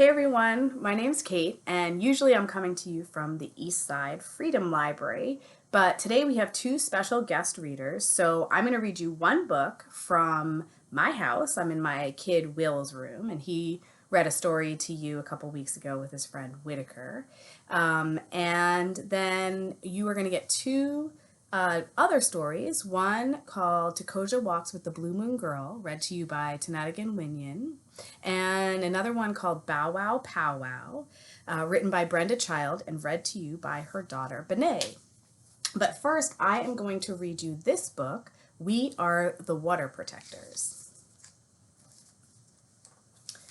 Hey everyone, my name's Kate, and usually I'm coming to you from the East Side Freedom Library, but today we have two special guest readers. So I'm going to read you one book from my house. I'm in my kid Will's room, and he read a story to you a couple weeks ago with his friend Whitaker. And then you are going to get two other stories, one called Takoza Walks with the Blue Moon Girl, read to you by Tanagidan Winyan, and another one called Bowwow Powwow, written by Brenda Child and read to you by her daughter Benay. But first, I am going to read you this book, We Are the Water Protectors.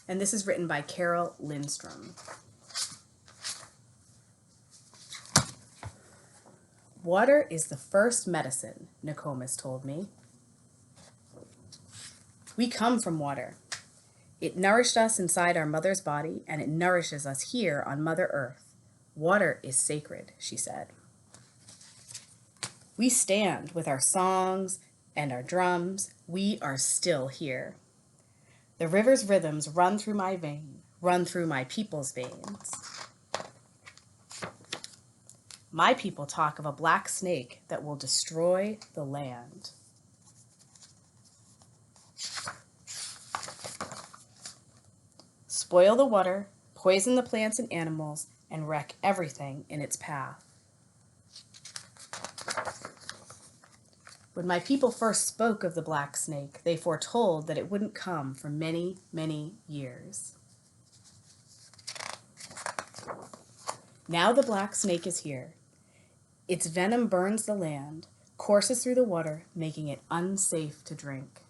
And this is written by Carole Lindstrom. Water is the first medicine, Nokomis told me. We come from water. It nourished us inside our mother's body, and it nourishes us here on Mother Earth. Water is sacred, she said. We stand with our songs and our drums. We are still here. The river's rhythms run through my vein, run through my people's veins. My people talk of a black snake that will destroy the land. Spoil the water, poison the plants and animals, and wreck everything in its path. When my people first spoke of the black snake, they foretold that it wouldn't come for many, many years. Now the black snake is here. Its venom burns the land, courses through the water, making it unsafe to drink.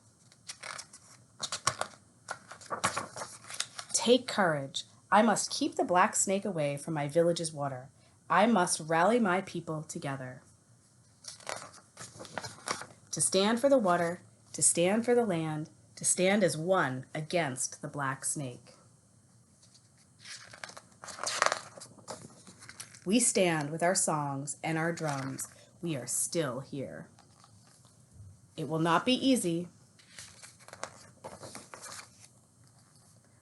Take courage. I must keep the black snake away from my village's water. I must rally my people together. To stand for the water, to stand for the land, to stand as one against the black snake. We stand with our songs and our drums. We are still here. It will not be easy.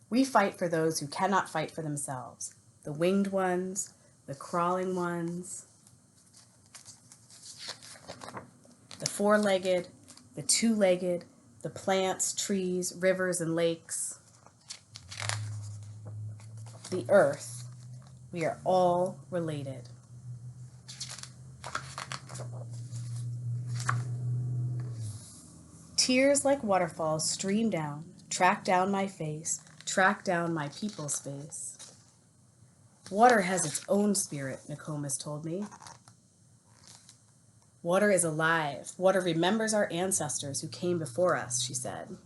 We fight for those who cannot fight for themselves. The winged ones, the crawling ones, the four-legged, the two-legged, the plants, trees, rivers, and lakes. The earth. We are all related. Tears like waterfalls stream down, track down my face, track down my people's face. Water has its own spirit, Nokomis told me. Water is alive. Water remembers our ancestors who came before us, she said.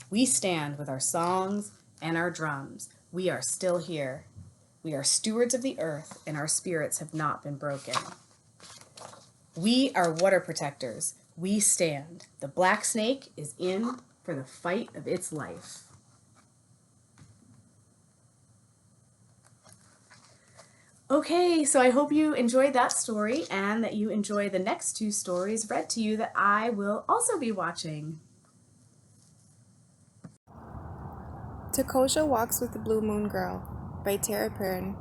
We stand with our songs and our drums. We are still here. We are stewards of the earth, and our spirits have not been broken. We are water protectors. We stand. The black snake is in for the fight of its life. Okay, so I hope you enjoyed that story and that you enjoy the next two stories read to you that I will also be watching. Takoza Walks with the Blue Moon Girl by Perron.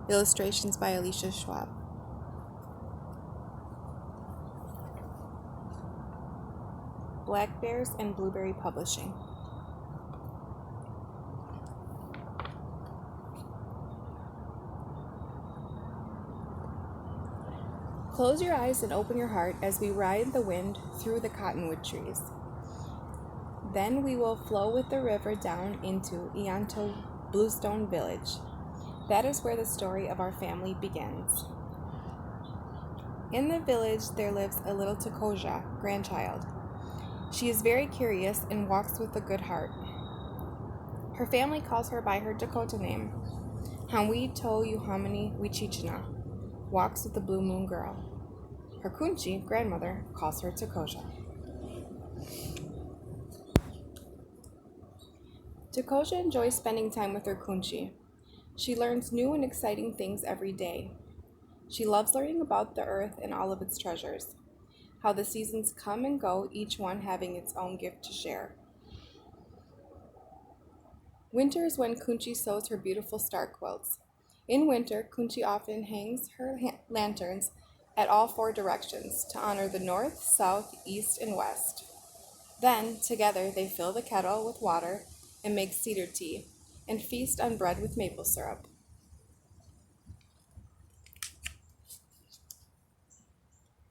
Illustrations by Alicia Schwab. Black Bears and Blueberry Publishing. Close your eyes and open your heart as we ride the wind through the cottonwood trees. Then we will flow with the river down into Ianto Bluestone Village. That is where the story of our family begins. In the village there lives a little Takoza, grandchild. She is very curious and walks with a good heart. Her family calls her by her Dakota name, Hanwi To Yuhamani Wichichina, walks with the Blue Moon Girl. Her Kunchi, grandmother, calls her Takoza. Takoza enjoys spending time with her Kunchi. She learns new and exciting things every day. She loves learning about the earth and all of its treasures, how the seasons come and go, each one having its own gift to share. Winter is when Kunchi sews her beautiful star quilts. In winter, Kunchi often hangs her lanterns at all four directions to honor the north, south, east, and west. Then, together, they fill the kettle with water and make cedar tea, and feast on bread with maple syrup.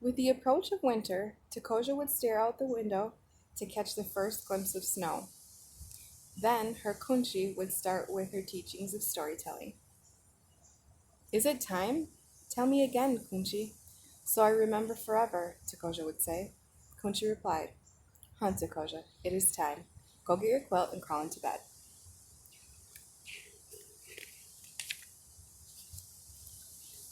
With the approach of winter, Takoza would stare out the window to catch the first glimpse of snow. Then her kunchi would start with her teachings of storytelling. Is it time? Tell me again, Kunchi, so I remember forever, Takoza would say. Kunchi replied, Takoza, it is time. Go get your quilt and crawl into bed.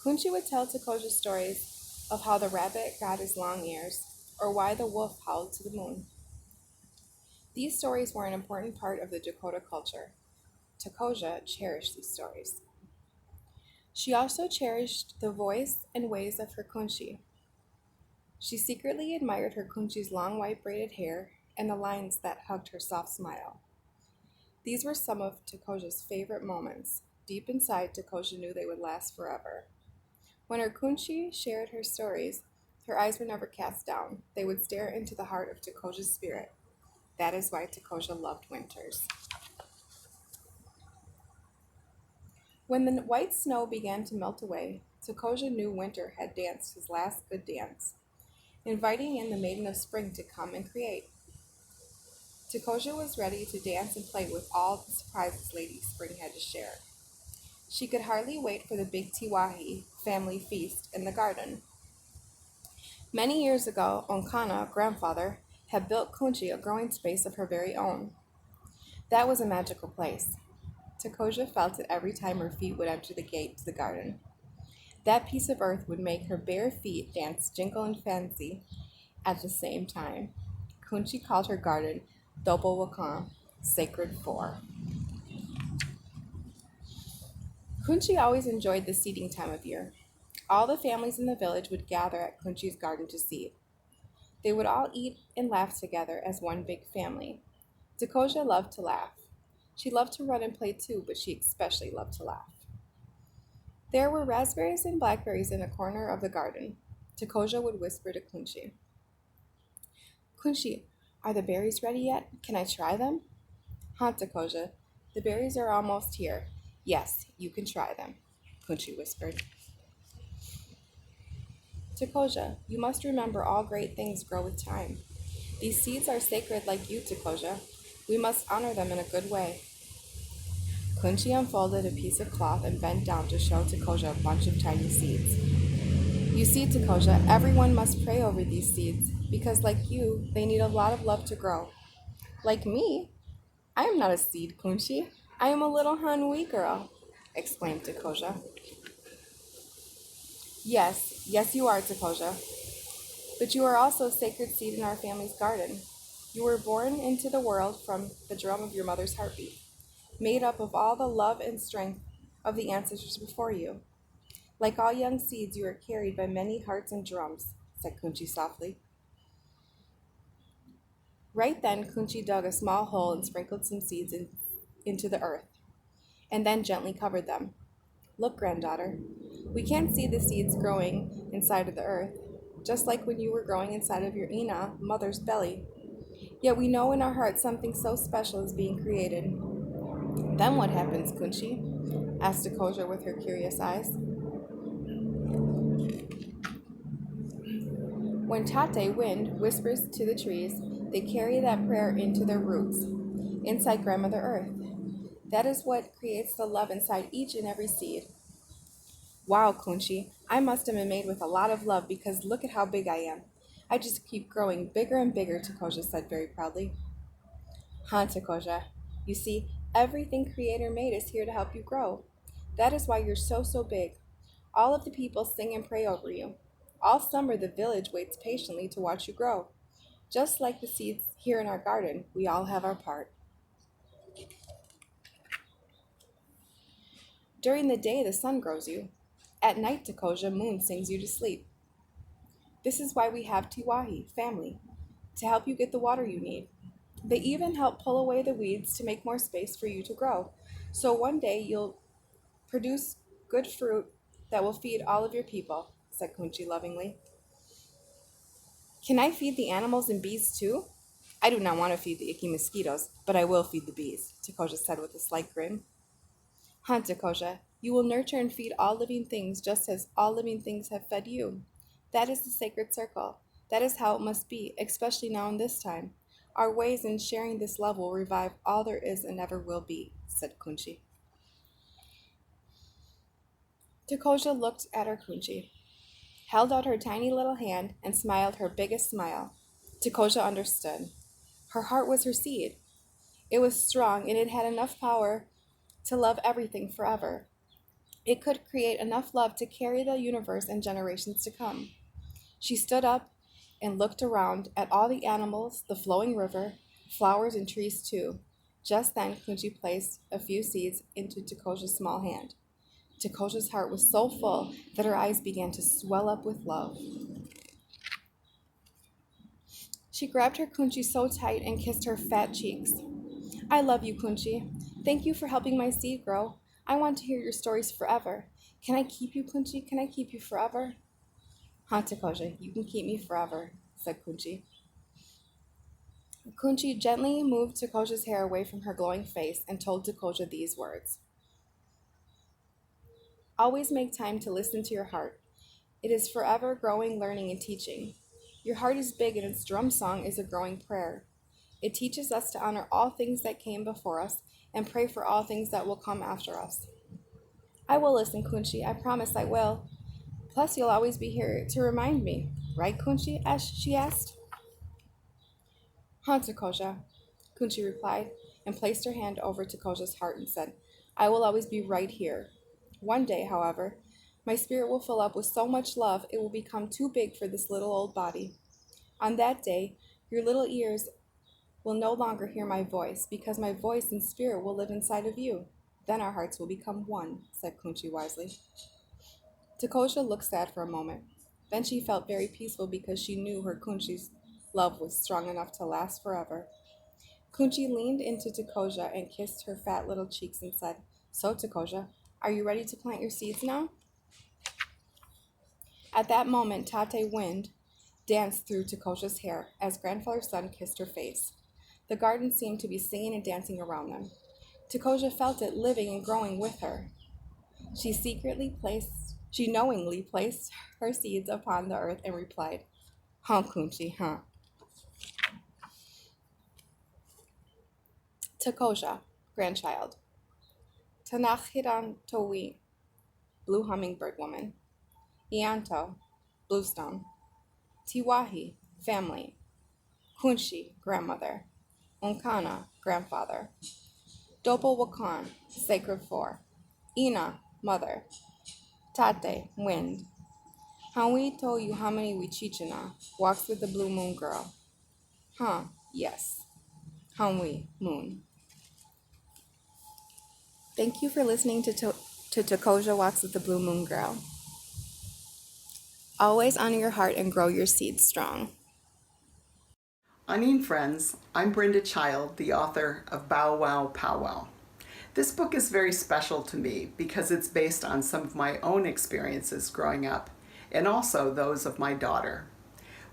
Kunchi would tell Takoza stories of how the rabbit got his long ears, or why the wolf howled to the moon. These stories were an important part of the Dakota culture. Takoza cherished these stories. She also cherished the voice and ways of her kunchi. She secretly admired her kunchi's long white braided hair and the lines that hugged her soft smile. These were some of Takoja's favorite moments. Deep inside, Takoja knew they would last forever. When her kunchi shared her stories, her eyes were never cast down. They would stare into the heart of Takoja's spirit. That is why Takoja loved winters. When the white snow began to melt away, Takoja knew winter had danced his last good dance, inviting in the maiden of spring to come and create. Takoja was ready to dance and play with all the surprises Lady Spring had to share. She could hardly wait for the big Tiwahi family feast in the garden. Many years ago, Onkana, grandfather, had built Kunchi a growing space of her very own. That was a magical place. Takoja felt it every time her feet would enter the gate to the garden. That piece of earth would make her bare feet dance jingle and fancy at the same time. Kunchi called her garden Dobo Wakan, sacred four. Kunchi always enjoyed the seeding time of year. All the families in the village would gather at Kunchi's garden to seed. They would all eat and laugh together as one big family. Takoja loved to laugh. She loved to run and play too, but she especially loved to laugh. There were raspberries and blackberries in a corner of the garden. Takoja would whisper to Kunchi, Kunchi, are the berries ready yet? Can I try them? Takoja, the berries are almost here. Yes, you can try them, Kunchi whispered. Takoja, you must remember all great things grow with time. These seeds are sacred like you, Takoja. We must honor them in a good way. Kunchi unfolded a piece of cloth and bent down to show Takoja a bunch of tiny seeds. You see, Takoja, everyone must pray over these seeds, because like you, they need a lot of love to grow. Like me? I am not a seed, Kunchi. I am a little Hanui girl, exclaimed Takoja. Yes, you are, Takoja. But you are also a sacred seed in our family's garden. You were born into the world from the drum of your mother's heartbeat, made up of all the love and strength of the ancestors before you. Like all young seeds, you are carried by many hearts and drums, said Kunchi softly. Right then, Kunchi dug a small hole and sprinkled some seeds into the earth, and then gently covered them. Look, granddaughter, we can't see the seeds growing inside of the earth, just like when you were growing inside of your Ina, mother's belly. Yet we know in our hearts something so special is being created. Then what happens, Kunchi? Asked Takoja with her curious eyes. When Tate Wind whispers to the trees, they carry that prayer into their roots, inside Grandmother Earth. That is what creates the love inside each and every seed. Wow, Kunchi, I must have been made with a lot of love because look at how big I am. I just keep growing bigger and bigger, Takoja said very proudly. Takoja, you see, everything Creator made is here to help you grow. That is why you're so big. All of the people sing and pray over you. All summer, the village waits patiently to watch you grow. Just like the seeds here in our garden, we all have our part. During the day, the sun grows you. At night, Takoja, moon sings you to sleep. This is why we have Tiwahi, family, to help you get the water you need. They even help pull away the weeds to make more space for you to grow. So one day you'll produce good fruit that will feed all of your people, said Kunchi lovingly. Can I feed the animals and bees too? I do not want to feed the icky mosquitoes, but I will feed the bees, Takoza said with a slight grin. Huh, Takoza, you will nurture and feed all living things just as all living things have fed you. That is the sacred circle. That is how it must be, especially now in this time. Our ways in sharing this love will revive all there is and ever will be, said Kunchi. Takoza looked at her Kunchi, held out her tiny little hand, and smiled her biggest smile. Takoza understood. Her heart was her seed. It was strong, and it had enough power to love everything forever. It could create enough love to carry the universe and generations to come. She stood up and looked around at all the animals, the flowing river, flowers, and trees too. Just then, Kunchi placed a few seeds into Takoza's small hand. Takoza's heart was so full that her eyes began to swell up with love. She grabbed her Kunchi so tight and kissed her fat cheeks. I love you, Kunchi. Thank you for helping my seed grow. I want to hear your stories forever. Can I keep you, Kunchi? Can I keep you forever? Huh, Takoza, you can keep me forever, said Kunchi. Kunchi gently moved Takoza's hair away from her glowing face and told Takoza these words. Always make time to listen to your heart. It is forever growing, learning, and teaching. Your heart is big, and its drum song is a growing prayer. It teaches us to honor all things that came before us and pray for all things that will come after us. I will listen, Kunchi. I promise I will. Plus, you'll always be here to remind me. Right, Kunchi? She asked. Huh, Takoza, Kunchi replied, and placed her hand over Takoza's heart and said, I will always be right here. One day, however, my spirit will fill up with so much love it will become too big for this little old body. On that day, your little ears will no longer hear my voice, because my voice and spirit will live inside of you. Then our hearts will become one, said Kunchi wisely. Takoza looked sad for a moment. Then she felt very peaceful because she knew her Kunchi's love was strong enough to last forever. Kunchi leaned into Takoza and kissed her fat little cheeks and said, So, Takoza, are you ready to plant your seeds now? At that moment, Tate Wind danced through Takoza's hair as Grandfather Sun kissed her face. The garden seemed to be singing and dancing around them. Takoza felt it living and growing with her. She knowingly placed her seeds upon the earth and replied, Huh, Kunchi, huh. Takoza, grandchild. Tanagidan Winyan, blue hummingbird woman. Ianto, bluestone. Tiwahi, family. Kunchi, grandmother. Unkana, grandfather. Dopo Wakan, sacred four. Ina, mother. Tate, wind. Hawi to Yuhamani Wichichina, walks with the blue moon girl. Huh, yes. Hanwi, moon. Thank you for listening to Takoza Walks with the Blue Moon Girl. Always honor your heart and grow your seeds strong. Anin friends, I'm Brenda Child, the author of Bowwow Powwow. This book is very special to me because it's based on some of my own experiences growing up and also those of my daughter.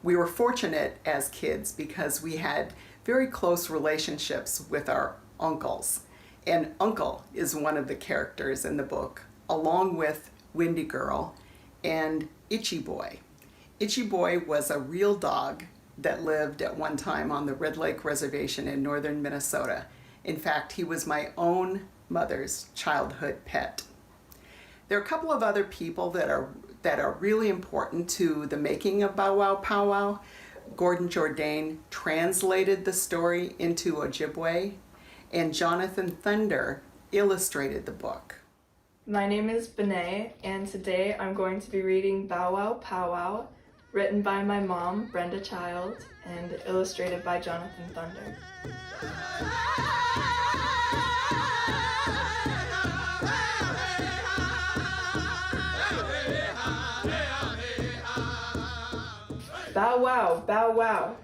We were fortunate as kids because we had very close relationships with our uncles. And Uncle is one of the characters in the book, along with Windy Girl and Itchy Boy. Itchy Boy was a real dog that lived at one time on the Red Lake Reservation in northern Minnesota. In fact, he was my own mother's childhood pet. There are a couple of other people that are really important to the making of Bowwow Powwow. Gordon Jourdain translated the story into Ojibwe, and Jonathan Thunder illustrated the book. My name is Benay, and today I'm going to be reading Bowwow Powwow, written by my mom, Brenda Child, and illustrated by Jonathan Thunder. Bow wow, bow wow.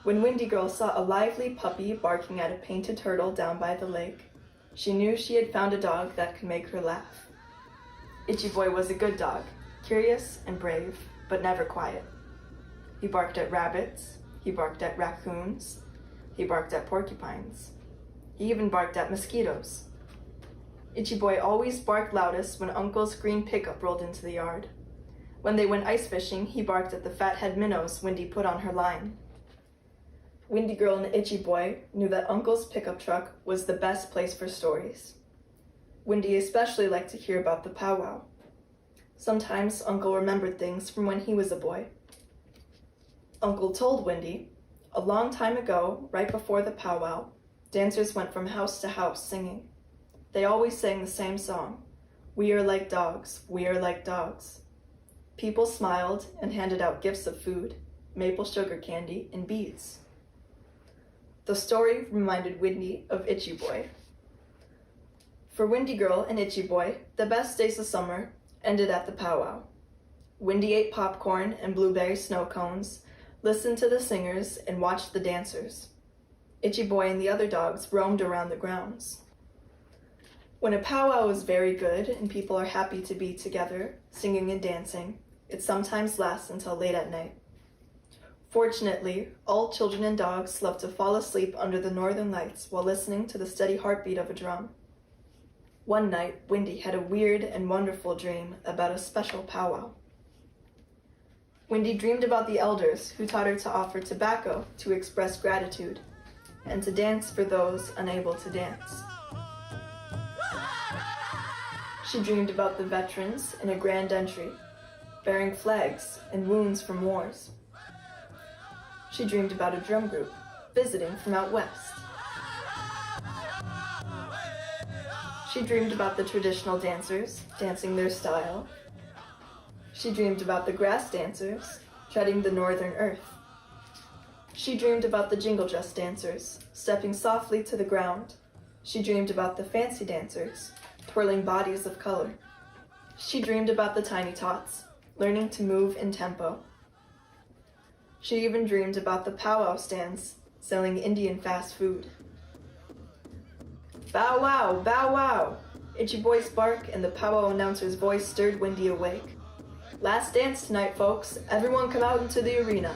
When Windy Girl saw a lively puppy barking at a painted turtle down by the lake, she knew she had found a dog that could make her laugh. Itchy Boy was a good dog, curious and brave, but never quiet. He barked at rabbits, he barked at raccoons, he barked at porcupines. He even barked at mosquitoes. Itchy Boy always barked loudest when Uncle's green pickup rolled into the yard. When they went ice fishing, he barked at the fathead minnows Windy put on her line. Windy Girl and Itchy Boy knew that Uncle's pickup truck was the best place for stories. Windy especially liked to hear about the powwow. Sometimes Uncle remembered things from when he was a boy. Uncle told Windy, a long time ago, right before the powwow, dancers went from house to house singing. They always sang the same song, "We are like dogs, we are like dogs." People smiled and handed out gifts of food, maple sugar candy, and beads. The story reminded Windy of Itchy Boy. For Windy Girl and Itchy Boy, the best days of summer ended at the powwow. Windy ate popcorn and blueberry snow cones, listened to the singers, and watched the dancers. Itchy Boy and the other dogs roamed around the grounds. When a powwow is very good and people are happy to be together, singing and dancing, it sometimes lasts until late at night. Fortunately, all children and dogs love to fall asleep under the northern lights while listening to the steady heartbeat of a drum. One night, Windy had a weird and wonderful dream about a special powwow. Windy dreamed about the elders who taught her to offer tobacco to express gratitude and to dance for those unable to dance. She dreamed about the veterans in a grand entry, bearing flags and wounds from wars. She dreamed about a drum group visiting from out west. She dreamed about the traditional dancers dancing their style. She dreamed about the grass dancers treading the northern earth. She dreamed about the jingle dress dancers stepping softly to the ground. She dreamed about the fancy dancers twirling bodies of color. She dreamed about the tiny tots learning to move in tempo. She even dreamed about the powwow stands selling Indian fast food. Bow wow, bow wow! Itchy Boy's bark and the powwow announcer's voice stirred Windy awake. Last dance tonight, folks. Everyone come out into the arena.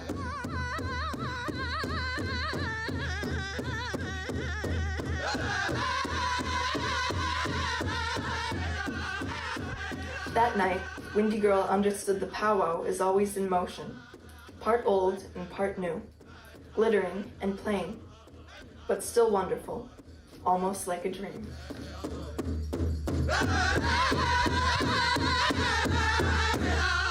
That night, Windy Girl understood the powwow is always in motion, part old and part new, glittering and plain, but still wonderful, almost like a dream. Yeah.